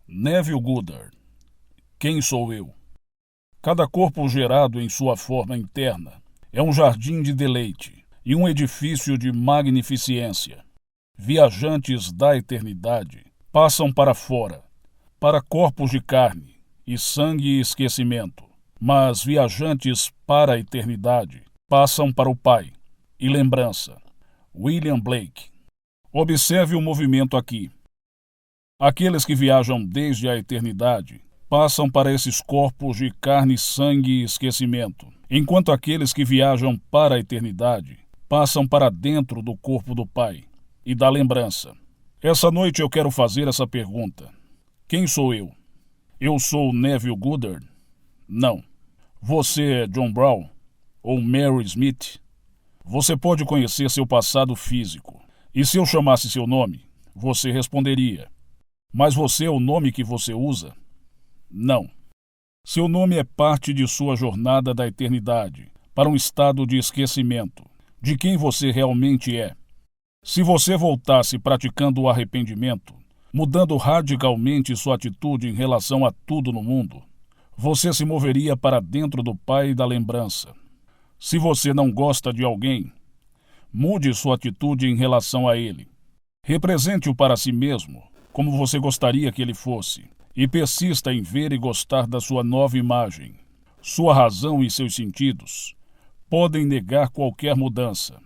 Neville Goddard. Quem sou eu? Cada corpo gerado em sua forma interna é um jardim de deleite e um edifício de magnificência. Viajantes da eternidade passam para fora, para corpos de carne e sangue e esquecimento. Mas viajantes para a eternidade passam para o Pai e lembrança. William Blake. Observe o movimento aqui. Aqueles que viajam desde a eternidade passam para esses corpos de carne, sangue e esquecimento, enquanto aqueles que viajam para a eternidade passam para dentro do corpo do Pai e da lembrança. Essa noite eu quero fazer essa pergunta. Quem sou eu? Eu sou Neville Goddard? Não. Você é John Brown ou Mary Smith? Você pode conhecer seu passado físico, e se eu chamasse seu nome, você responderia. Mas você é o nome que você usa? Não. Seu nome é parte de sua jornada da eternidade, para um estado de esquecimento, de quem você realmente é. Se você voltasse praticando o arrependimento, mudando radicalmente sua atitude em relação a tudo no mundo, você se moveria para dentro do Pai da lembrança. Se você não gosta de alguém, mude sua atitude em relação a ele. Represente-o para si mesmo, como você gostaria que ele fosse, e persista em ver e gostar da sua nova imagem. Sua razão e seus sentidos podem negar qualquer mudança,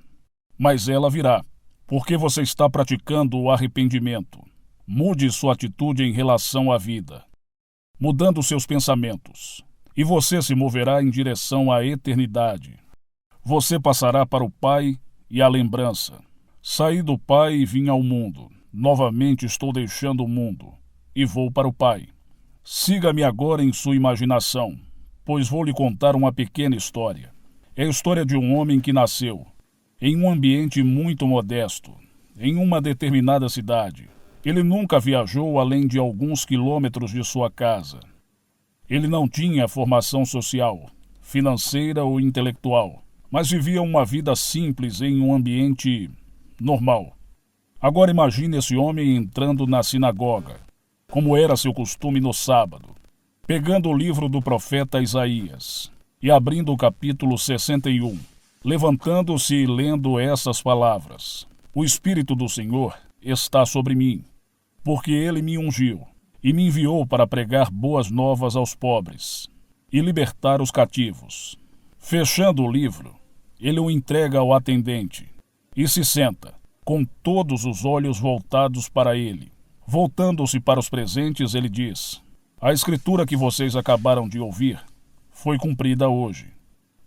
mas ela virá, porque você está praticando o arrependimento. Mude sua atitude em relação à vida, mudando seus pensamentos, e você se moverá em direção à eternidade. Você passará para o Pai e a lembrança. Saí do Pai e vim ao mundo. Novamente estou deixando o mundo e vou para o Pai. Siga-me agora em sua imaginação, pois vou lhe contar uma pequena história. É a história de um homem que nasceu em um ambiente muito modesto, em uma determinada cidade. Ele nunca viajou além de alguns quilômetros de sua casa. Ele não tinha formação social, financeira ou intelectual, mas vivia uma vida simples em um ambiente normal. Agora imagine esse homem entrando na sinagoga, como era seu costume no sábado, pegando o livro do profeta Isaías e abrindo o capítulo 61, levantando-se e lendo essas palavras: O Espírito do Senhor está sobre mim, porque ele me ungiu e me enviou para pregar boas novas aos pobres e libertar os cativos. Fechando o livro, ele o entrega ao atendente e se senta, com todos os olhos voltados para ele. Voltando-se para os presentes, ele diz: A escritura que vocês acabaram de ouvir foi cumprida hoje.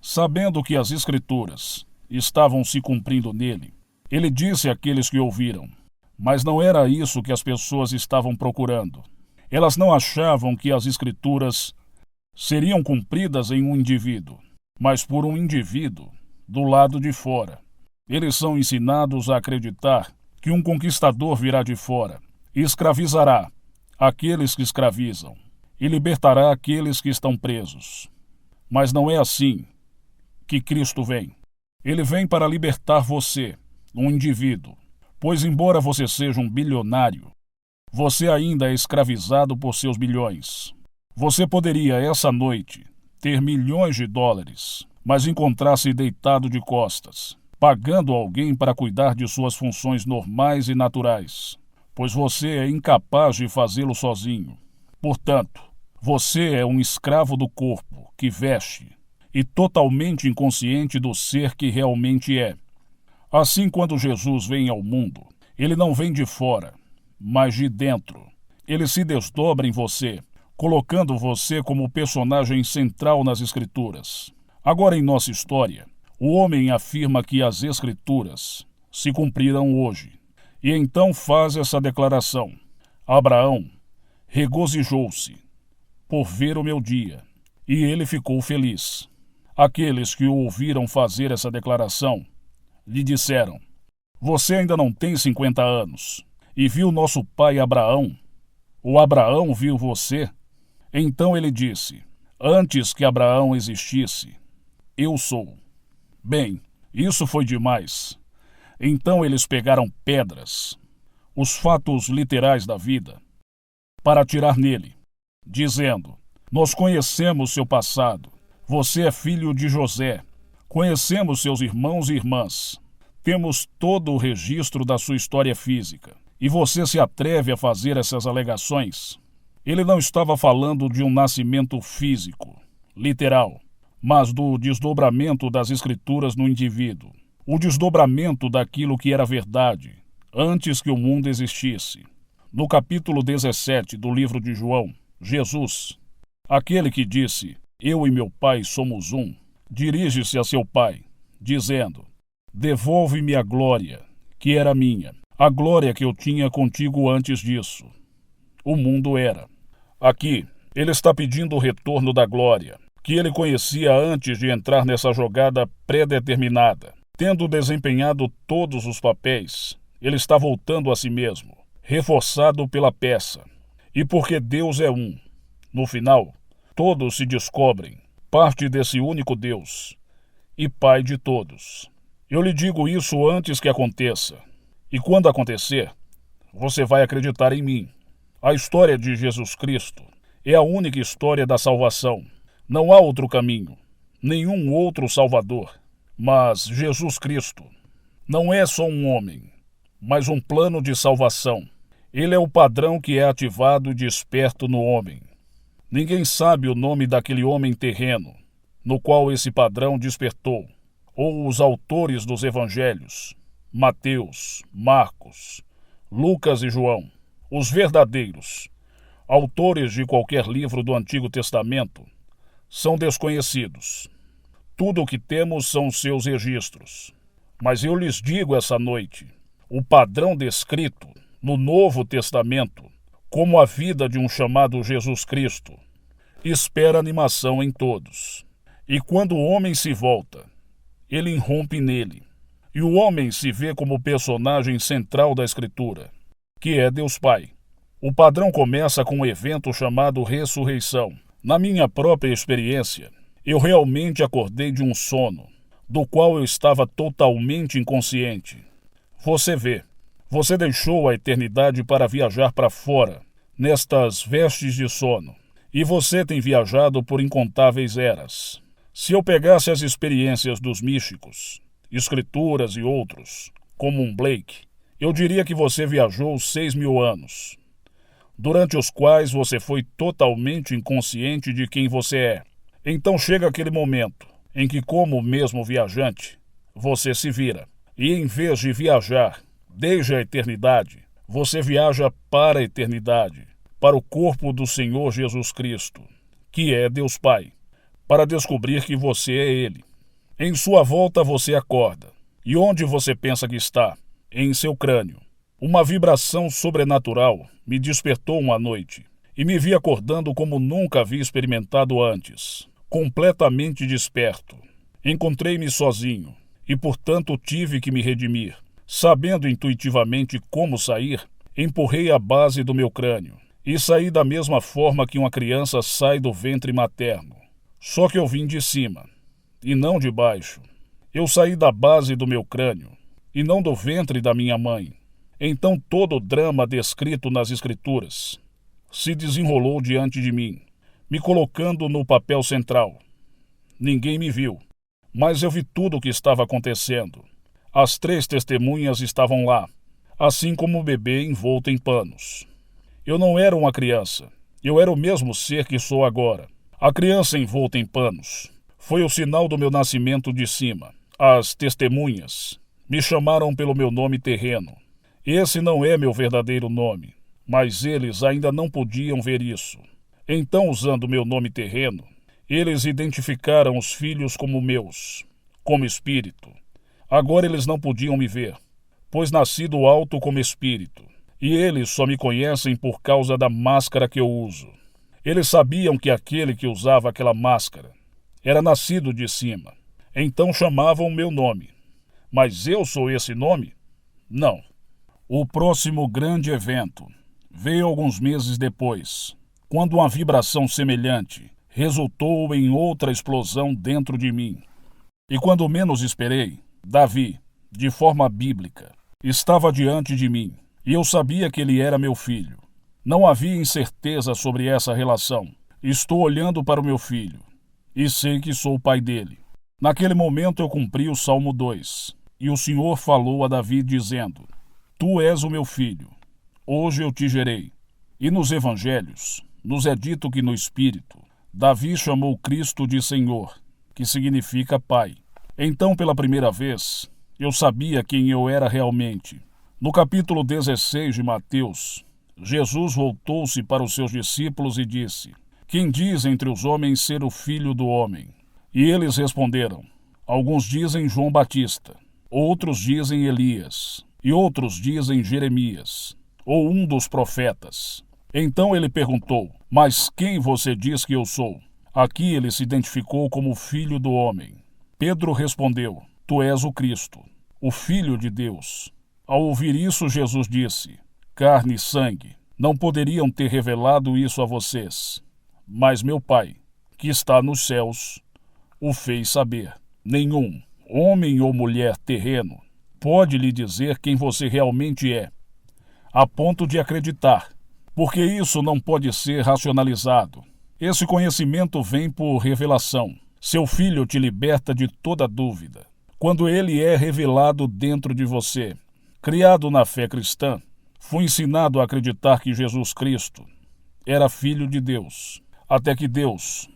Sabendo que as escrituras estavam se cumprindo nele, ele disse àqueles que ouviram: Mas não era isso que as pessoas estavam procurando. Elas não achavam que as escrituras seriam cumpridas em um indivíduo, mas por um indivíduo do lado de fora. Eles são ensinados a acreditar que um conquistador virá de fora e escravizará aqueles que escravizam e libertará aqueles que estão presos. Mas não é assim que Cristo vem. Ele vem para libertar você, um indivíduo, pois embora você seja um bilionário, você ainda é escravizado por seus bilhões. Você poderia, essa noite, ter milhões de dólares, mas encontrar-se deitado de costas, pagando alguém para cuidar de suas funções normais e naturais, pois você é incapaz de fazê-lo sozinho. Portanto, você é um escravo do corpo que veste e totalmente inconsciente do ser que realmente é. Assim, quando Jesus vem ao mundo, ele não vem de fora, mas de dentro. Ele se desdobra em você, colocando você como personagem central nas Escrituras. Agora, em nossa história, o homem afirma que as Escrituras se cumpriram hoje, e então faz essa declaração: Abraão regozijou-se por ver o meu dia, e ele ficou feliz. Aqueles que o ouviram fazer essa declaração lhe disseram: Você ainda não tem 50 anos, e viu nosso pai Abraão? O Abraão viu você? Então ele disse: Antes que Abraão existisse, eu sou. Bem, isso foi demais. Então eles pegaram pedras, os fatos literais da vida, para atirar nele, dizendo: Nós conhecemos seu passado. Você é filho de José. Conhecemos seus irmãos e irmãs. Temos todo o registro da sua história física. E você se atreve a fazer essas alegações? Ele não estava falando de um nascimento físico, literal, mas do desdobramento das escrituras no indivíduo. O desdobramento daquilo que era verdade, antes que o mundo existisse. No capítulo 17 do livro de João, Jesus, aquele que disse: Eu e meu Pai somos um, dirige-se a seu Pai, dizendo: Devolve-me a glória, que era minha, a glória que eu tinha contigo antes disso. O mundo era. Aqui, ele está pedindo o retorno da glória, que ele conhecia antes de entrar nessa jogada pré-determinada. Tendo desempenhado todos os papéis, ele está voltando a si mesmo, reforçado pela peça. E porque Deus é um, no final, todos se descobrem parte desse único Deus e Pai de todos. Eu lhe digo isso antes que aconteça. E quando acontecer, você vai acreditar em mim. A história de Jesus Cristo é a única história da salvação. Não há outro caminho, nenhum outro Salvador. Mas Jesus Cristo não é só um homem, mas um plano de salvação. Ele é o padrão que é ativado e desperto no homem. Ninguém sabe o nome daquele homem terreno, no qual esse padrão despertou, ou os autores dos evangelhos, Mateus, Marcos, Lucas e João, os verdadeiros, autores de qualquer livro do Antigo Testamento, são desconhecidos. Tudo o que temos são seus registros. Mas eu lhes digo essa noite, o padrão descrito no Novo Testamento, como a vida de um chamado Jesus Cristo, espera animação em todos. E quando o homem se volta, ele irrompe nele. E o homem se vê como personagem central da Escritura, que é Deus Pai. O padrão começa com um evento chamado ressurreição. Na minha própria experiência, eu realmente acordei de um sono, do qual eu estava totalmente inconsciente. Você vê, você deixou a eternidade para viajar para fora, nestas vestes de sono, e você tem viajado por incontáveis eras. Se eu pegasse as experiências dos místicos, escrituras e outros, como um Blake, eu diria que você viajou 6.000 anos, durante os quais você foi totalmente inconsciente de quem você é. Então chega aquele momento em que, como o mesmo viajante, você se vira. E em vez de viajar desde a eternidade, você viaja para a eternidade, para o corpo do Senhor Jesus Cristo, que é Deus Pai, para descobrir que você é Ele. Em sua volta você acorda. E onde você pensa que está? Em seu crânio. Uma vibração sobrenatural me despertou uma noite e me vi acordando como nunca havia experimentado antes. Completamente desperto. Encontrei-me sozinho e, portanto, tive que me redimir. Sabendo intuitivamente como sair, empurrei a base do meu crânio e saí da mesma forma que uma criança sai do ventre materno. Só que eu vim de cima e não de baixo. Eu saí da base do meu crânio e não do ventre da minha mãe. Então todo o drama descrito nas Escrituras se desenrolou diante de mim, me colocando no papel central. Ninguém me viu, mas eu vi tudo o que estava acontecendo. As 3 testemunhas estavam lá, assim como o bebê envolto em panos. Eu não era uma criança, eu era o mesmo ser que sou agora. A criança envolta em panos foi o sinal do meu nascimento de cima. As testemunhas me chamaram pelo meu nome terreno. Esse não é meu verdadeiro nome, mas eles ainda não podiam ver isso. Então, usando meu nome terreno, eles identificaram os filhos como meus, como espírito. Agora eles não podiam me ver, pois nasci do alto como espírito, e eles só me conhecem por causa da máscara que eu uso. Eles sabiam que aquele que usava aquela máscara era nascido de cima, então chamavam meu nome. Mas eu sou esse nome? Não. O próximo grande evento veio alguns meses depois, quando uma vibração semelhante resultou em outra explosão dentro de mim. E quando menos esperei, Davi, de forma bíblica, estava diante de mim, e eu sabia que ele era meu filho. Não havia incerteza sobre essa relação. Estou olhando para o meu filho e sei que sou o pai dele. Naquele momento eu cumpri o Salmo 2, e o Senhor falou a Davi dizendo: Tu és o meu filho, hoje eu te gerei. E nos evangelhos nos é dito que no Espírito Davi chamou Cristo de Senhor, que significa Pai. Então, pela primeira vez, eu sabia quem eu era realmente. No capítulo 16 de Mateus, Jesus voltou-se para os seus discípulos e disse: Quem diz entre os homens ser o Filho do Homem? E eles responderam: Alguns dizem João Batista, outros dizem Elias, e outros dizem Jeremias, ou um dos profetas. Então ele perguntou: Mas quem você diz que eu sou? Aqui ele se identificou como Filho do Homem. Pedro respondeu: Tu és o Cristo, o Filho de Deus. Ao ouvir isso, Jesus disse: Carne e sangue não poderiam ter revelado isso a vocês, mas meu Pai, que está nos céus, o fez saber. Nenhum homem ou mulher terreno pode lhe dizer quem você realmente é, a ponto de acreditar, porque isso não pode ser racionalizado. Esse conhecimento vem por revelação. Seu Filho te liberta de toda dúvida. Quando ele é revelado dentro de você, criado na fé cristã, fui ensinado a acreditar que Jesus Cristo era Filho de Deus, até que Deus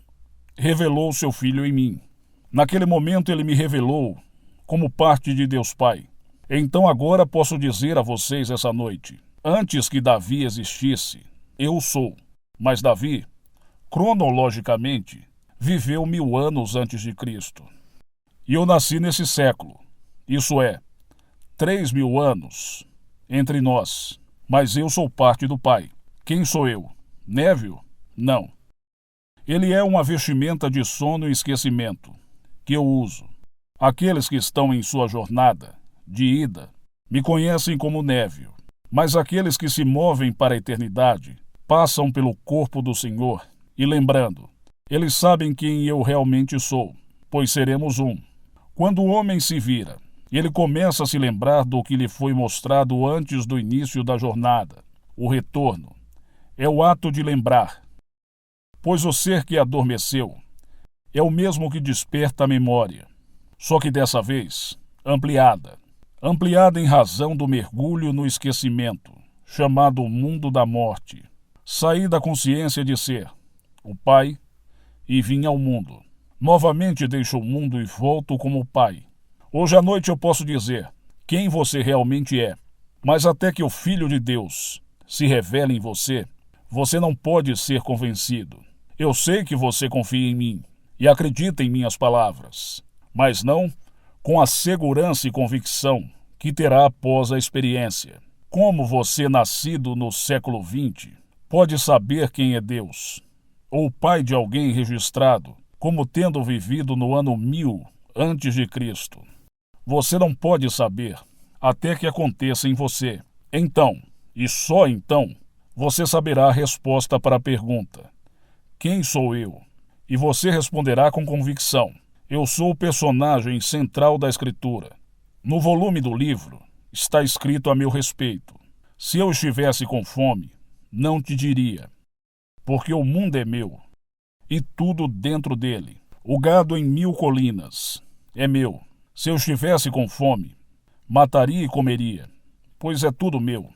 revelou seu Filho em mim. Naquele momento ele me revelou como parte de Deus Pai. Então agora posso dizer a vocês essa noite: antes que Davi existisse, eu sou. Mas Davi, cronologicamente, viveu 1000 anos antes de Cristo. E eu nasci nesse século, isso é, 3000 anos entre nós, mas eu sou parte do Pai. Quem sou eu? Névio? Não. Ele é uma vestimenta de sono e esquecimento, que eu uso. Aqueles que estão em sua jornada de ida me conhecem como Névio, mas aqueles que se movem para a eternidade passam pelo corpo do Senhor e, lembrando, eles sabem quem eu realmente sou, pois seremos um. Quando o homem se vira, ele começa a se lembrar do que lhe foi mostrado antes do início da jornada. O retorno é o ato de lembrar, pois o ser que adormeceu é o mesmo que desperta a memória, só que dessa vez ampliada em razão do mergulho no esquecimento, chamado mundo da morte. Saí da consciência de ser o Pai e vim ao mundo. Novamente deixo o mundo e volto como Pai. Hoje à noite eu posso dizer quem você realmente é, mas até que o Filho de Deus se revele em você, você não pode ser convencido. Eu sei que você confia em mim e acredita em minhas palavras, mas não com a segurança e convicção que terá após a experiência. Como você, nascido no século XX, pode saber quem é Deus, ou pai de alguém registrado como tendo vivido no ano 1000 antes de Cristo? Você não pode saber até que aconteça em você. Então, e só então, você saberá a resposta para a pergunta: quem sou eu? E você responderá com convicção: eu sou o personagem central da Escritura. No volume do livro está escrito a meu respeito: se eu estivesse com fome, não te diria, porque o mundo é meu, e tudo dentro dele. O gado em 1000 colinas é meu. Se eu estivesse com fome, mataria e comeria, pois é tudo meu.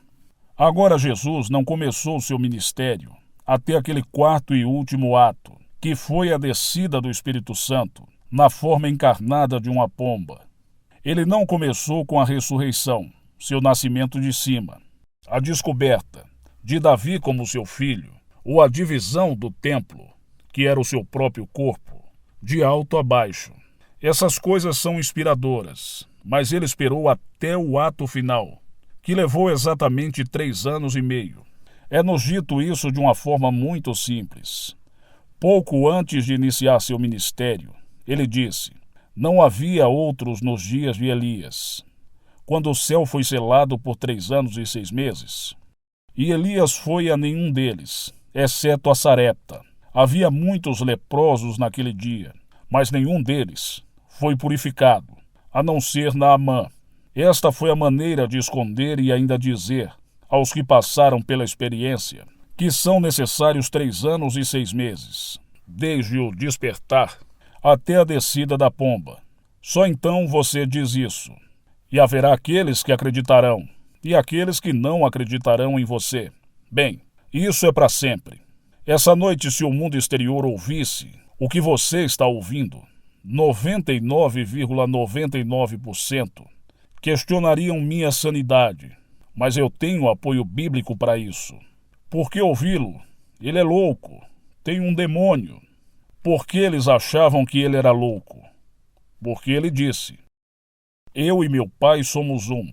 Agora Jesus não começou seu ministério até aquele quarto e último ato, que foi a descida do Espírito Santo na forma encarnada de uma pomba. Ele não começou com a ressurreição, seu nascimento de cima, a descoberta de Davi como seu filho, ou a divisão do templo, que era o seu próprio corpo, de alto a baixo. Essas coisas são inspiradoras, mas ele esperou até o ato final, que levou exatamente 3 anos e meio. É-nos dito isso de uma forma muito simples. Pouco antes de iniciar seu ministério, ele disse: não havia outros nos dias de Elias, quando o céu foi selado por 3 anos e 6 meses. E Elias foi a nenhum deles, exceto a Sarepta. Havia muitos leprosos naquele dia, mas nenhum deles foi purificado, a não ser Naamã. Esta foi a maneira de esconder e ainda dizer aos que passaram pela experiência que são necessários 3 anos e 6 meses, desde o despertar até a descida da pomba. Só então você diz isso. E haverá aqueles que acreditarão, e aqueles que não acreditarão em você. Bem, isso é para sempre. Essa noite, se o mundo exterior ouvisse o que você está ouvindo, 99,99% questionariam minha sanidade, mas eu tenho apoio bíblico para isso. Por que ouvi-lo? Ele é louco, tem um demônio. Por que eles achavam que ele era louco? Porque ele disse: eu e meu pai somos um.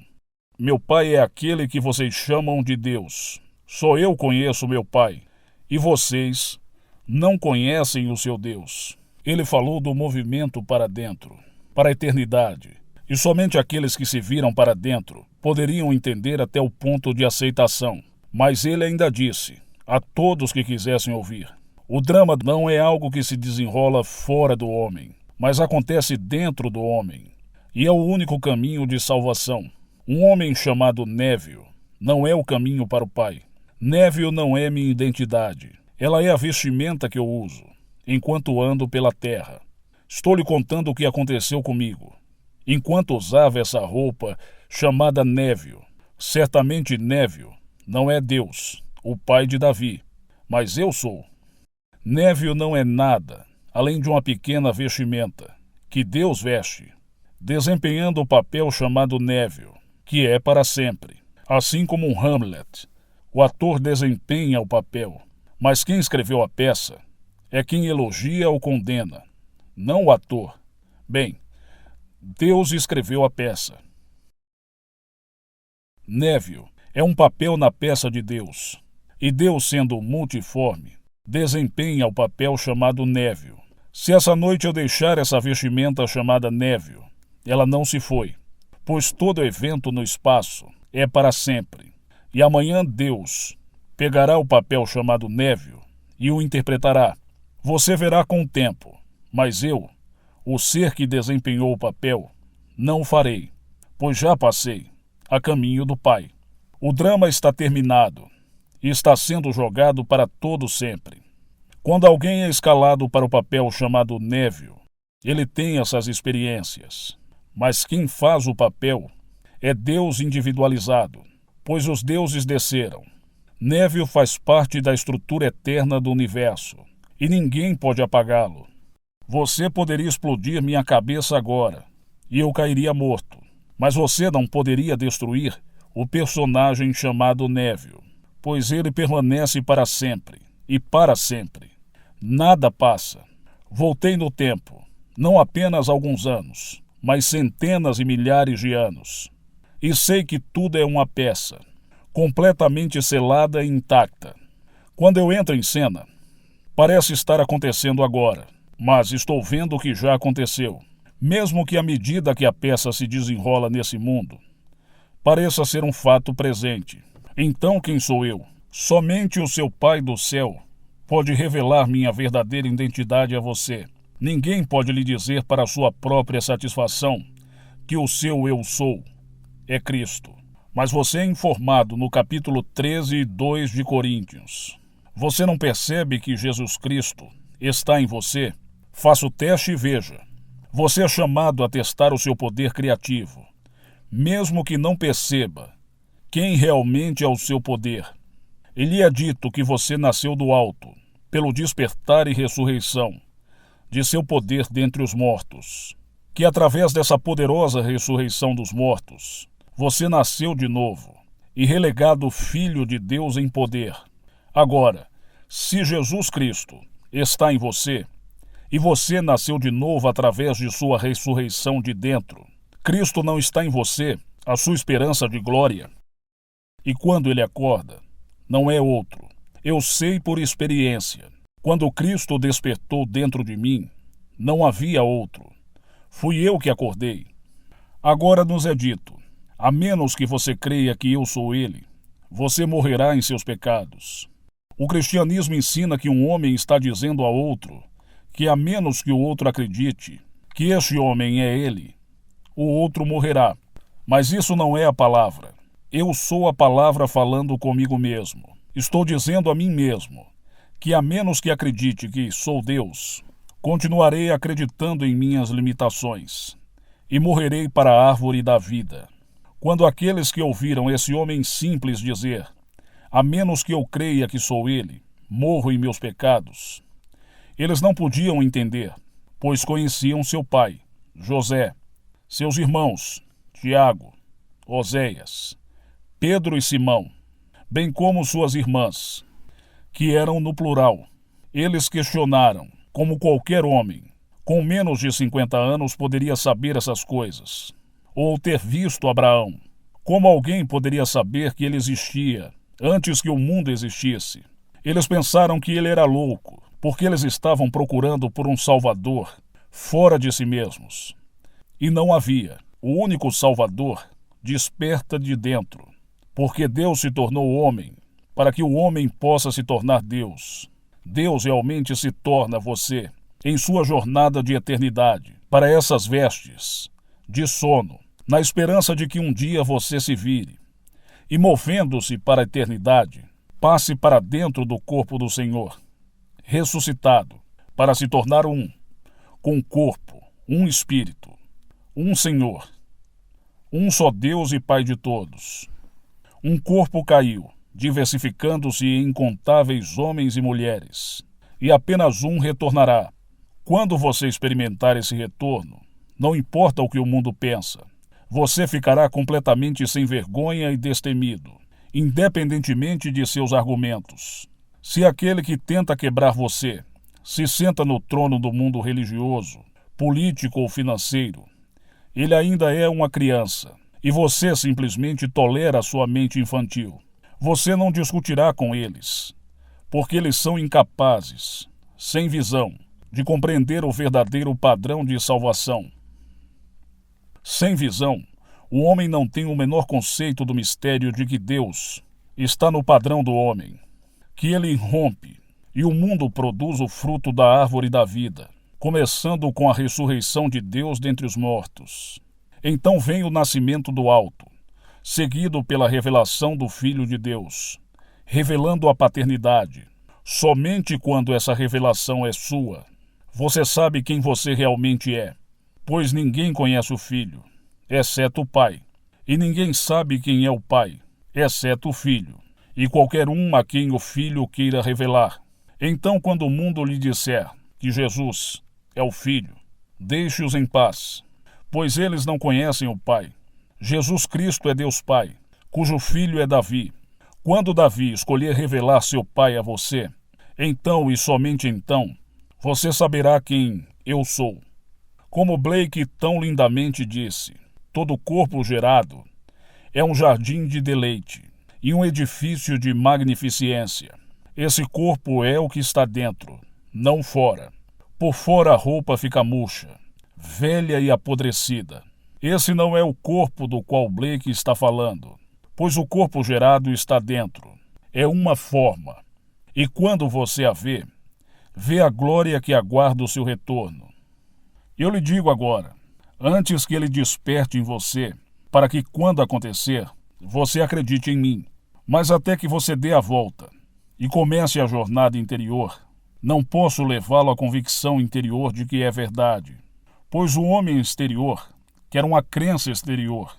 Meu pai é aquele que vocês chamam de Deus. Só eu conheço meu pai, e vocês não conhecem o seu Deus. Ele falou do movimento para dentro, para a eternidade, e somente aqueles que se viram para dentro poderiam entender até o ponto de aceitação. Mas ele ainda disse a todos que quisessem ouvir: o drama não é algo que se desenrola fora do homem, mas acontece dentro do homem, e é o único caminho de salvação. Um homem chamado Neville não é o caminho para o Pai. Neville não é minha identidade. Ela é a vestimenta que eu uso enquanto ando pela terra. Estou lhe contando o que aconteceu comigo enquanto usava essa roupa chamada Neville. Certamente Neville não é Deus, o pai de Davi, mas eu sou. Neville não é nada além de uma pequena vestimenta que Deus veste, desempenhando o papel chamado Neville, que é para sempre. Assim como um Hamlet, o ator desempenha o papel, mas quem escreveu a peça é quem elogia ou condena, não o ator. Bem, Deus escreveu a peça. Neville é um papel na peça de Deus, e Deus, sendo multiforme, desempenha o papel chamado Neville. Se essa noite eu deixar essa vestimenta chamada Neville, ela não se foi, pois todo evento no espaço é para sempre. E amanhã Deus pegará o papel chamado Neville e o interpretará. Você verá com o tempo, mas eu, o ser que desempenhou o papel, não o farei, pois já passei a caminho do Pai. O drama está terminado e está sendo jogado para todo sempre. Quando alguém é escalado para o papel chamado Neville, ele tem essas experiências. Mas quem faz o papel é Deus individualizado, pois os deuses desceram. Neville faz parte da estrutura eterna do universo, e ninguém pode apagá-lo. Você poderia explodir minha cabeça agora, e eu cairia morto, mas você não poderia destruir o personagem chamado Neville, pois ele permanece para sempre, e para sempre. Nada passa. Voltei no tempo, não apenas alguns anos, mas centenas e milhares de anos. E sei que tudo é uma peça, completamente selada e intacta. Quando eu entro em cena, parece estar acontecendo agora, mas estou vendo o que já aconteceu. Mesmo que à medida que a peça se desenrola nesse mundo, pareça ser um fato presente. Então quem sou eu? Somente o seu Pai do céu pode revelar minha verdadeira identidade a você. Ninguém pode lhe dizer para sua própria satisfação que o seu eu sou é Cristo. Mas você é informado no capítulo 13, 2 de Coríntios. Você não percebe que Jesus Cristo está em você? Faça o teste e veja. Você é chamado a testar o seu poder criativo, mesmo que não perceba quem realmente é o seu poder. Ele é dito que você nasceu do alto, pelo despertar e ressurreição de seu poder dentre os mortos, que através dessa poderosa ressurreição dos mortos, você nasceu de novo e relegado Filho de Deus em poder. Agora, se Jesus Cristo está em você, e você nasceu de novo através de sua ressurreição de dentro, Cristo não está em você, a sua esperança de glória. E quando ele acorda, não é outro. Eu sei por experiência. Quando Cristo despertou dentro de mim, não havia outro. Fui eu que acordei. Agora nos é dito: a menos que você creia que eu sou ele, você morrerá em seus pecados. O cristianismo ensina que um homem está dizendo a outro que a menos que o outro acredite que este homem é ele, o outro morrerá. Mas isso não é a palavra. Eu sou a palavra falando comigo mesmo. Estou dizendo a mim mesmo que, a menos que acredite que sou Deus, continuarei acreditando em minhas limitações e morrerei para a árvore da vida. Quando aqueles que ouviram esse homem simples dizer, a menos que eu creia que sou ele, morro em meus pecados, eles não podiam entender, pois conheciam seu pai, José, seus irmãos, Tiago, Oséias, Pedro e Simão, bem como suas irmãs, que eram no plural. Eles questionaram, como qualquer homem, com menos de 50 anos poderia saber essas coisas, ou ter visto Abraão. Como alguém poderia saber que ele existia antes que o mundo existisse? Eles pensaram que ele era louco, porque eles estavam procurando por um Salvador fora de si mesmos. E não havia. O único Salvador desperta de dentro, porque Deus se tornou homem, para que o homem possa se tornar Deus. Deus realmente se torna você em sua jornada de eternidade, para essas vestes de sono, na esperança de que um dia você se vire e, movendo-se para a eternidade, passe para dentro do corpo do Senhor, ressuscitado, para se tornar um, com corpo, um espírito, um Senhor, um só Deus e Pai de todos. Um corpo caiu, diversificando-se em incontáveis homens e mulheres, e apenas um retornará. Quando você experimentar esse retorno, não importa o que o mundo pensa, você ficará completamente sem vergonha e destemido, independentemente de seus argumentos. Se aquele que tenta quebrar você se senta no trono do mundo religioso, político ou financeiro, ele ainda é uma criança, e você simplesmente tolera sua mente infantil. Você não discutirá com eles, porque eles são incapazes, sem visão, de compreender o verdadeiro padrão de salvação. Sem visão, o homem não tem o menor conceito do mistério de que Deus está no padrão do homem, que ele irrompe e o mundo produz o fruto da árvore da vida, começando com a ressurreição de Deus dentre os mortos. Então vem o nascimento do alto, seguido pela revelação do Filho de Deus, revelando a paternidade. Somente quando essa revelação é sua, você sabe quem você realmente é, pois ninguém conhece o Filho, exceto o Pai, e ninguém sabe quem é o Pai, exceto o Filho, e qualquer um a quem o Filho queira revelar. Então, quando o mundo lhe disser que Jesus é o Filho, deixe-os em paz, pois eles não conhecem o Pai. Jesus Cristo é Deus Pai, cujo filho é Davi. Quando Davi escolher revelar seu Pai a você, então e somente então, você saberá quem eu sou. Como Blake tão lindamente disse, todo corpo gerado é um jardim de deleite e um edifício de magnificência. Esse corpo é o que está dentro, não fora. Por fora a roupa fica murcha, velha e apodrecida. Esse não é o corpo do qual Blake está falando, pois o corpo gerado está dentro. É uma forma. E quando você a vê, vê a glória que aguarda o seu retorno. Eu lhe digo agora, antes que ele desperte em você, para que quando acontecer, você acredite em mim. Mas até que você dê a volta e comece a jornada interior, não posso levá-lo à convicção interior de que é verdade, pois o homem exterior quer uma crença exterior.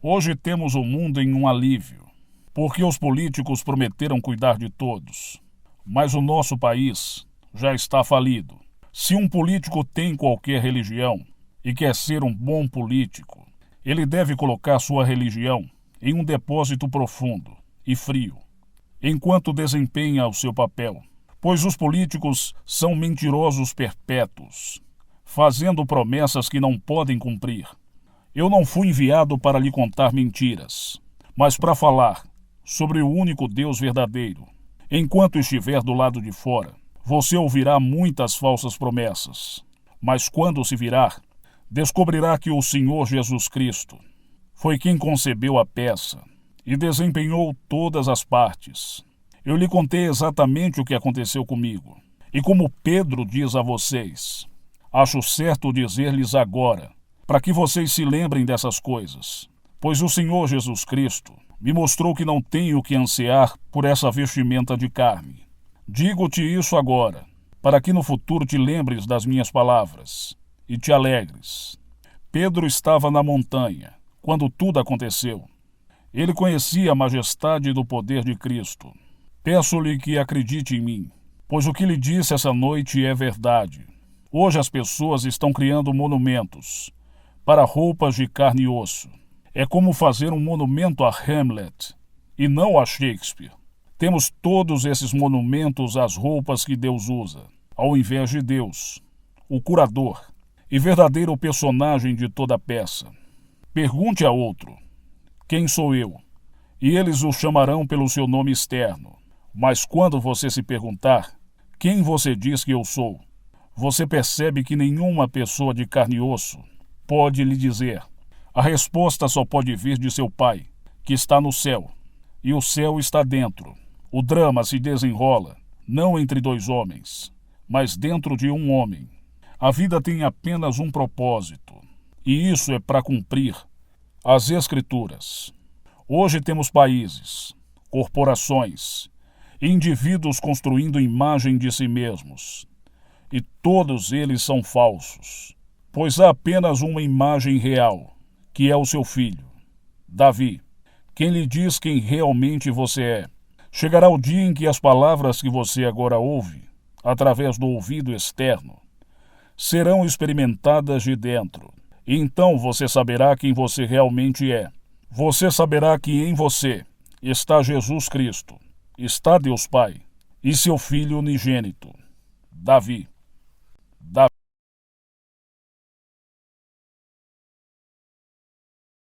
Hoje temos o mundo em um alívio, porque os políticos prometeram cuidar de todos, mas o nosso país já está falido. Se um político tem qualquer religião e quer ser um bom político, ele deve colocar sua religião em um depósito profundo e frio, enquanto desempenha o seu papel, pois os políticos são mentirosos perpétuos, fazendo promessas que não podem cumprir. Eu não fui enviado para lhe contar mentiras, mas para falar sobre o único Deus verdadeiro. Enquanto estiver do lado de fora, você ouvirá muitas falsas promessas, mas quando se virar, descobrirá que o Senhor Jesus Cristo foi quem concebeu a peça e desempenhou todas as partes. Eu lhe contei exatamente o que aconteceu comigo, e como Pedro diz a vocês, acho certo dizer-lhes agora, para que vocês se lembrem dessas coisas, pois o Senhor Jesus Cristo Me mostrou que não tenho que ansiar por essa vestimenta de carne. Digo-te isso agora, para que no futuro te lembres das minhas palavras e te alegres. Pedro estava na montanha, quando tudo aconteceu. Ele conhecia a majestade do poder de Cristo. Peço-lhe que acredite em mim, pois o que lhe disse essa noite é verdade. Hoje as pessoas estão criando monumentos para roupas de carne e osso. É como fazer um monumento a Hamlet e não a Shakespeare. Temos todos esses monumentos às roupas que Deus usa, ao invés de Deus, o curador e verdadeiro personagem de toda a peça. Pergunte a outro: quem sou eu? E eles o chamarão pelo seu nome externo. Mas quando você se perguntar, quem você diz que eu sou? Você percebe que nenhuma pessoa de carne e osso pode lhe dizer. A resposta só pode vir de seu Pai, que está no céu, e o céu está dentro. O drama se desenrola, não entre dois homens, mas dentro de um homem. A vida tem apenas um propósito, e isso é para cumprir as Escrituras. Hoje temos países, corporações, indivíduos construindo imagem de si mesmos. E todos eles são falsos, pois há apenas uma imagem real, que é o seu filho, Davi, quem lhe diz quem realmente você é. Chegará o dia em que as palavras que você agora ouve, através do ouvido externo, serão experimentadas de dentro. E então você saberá quem você realmente é. Você saberá que em você está Jesus Cristo, está Deus Pai e seu Filho unigênito, Davi.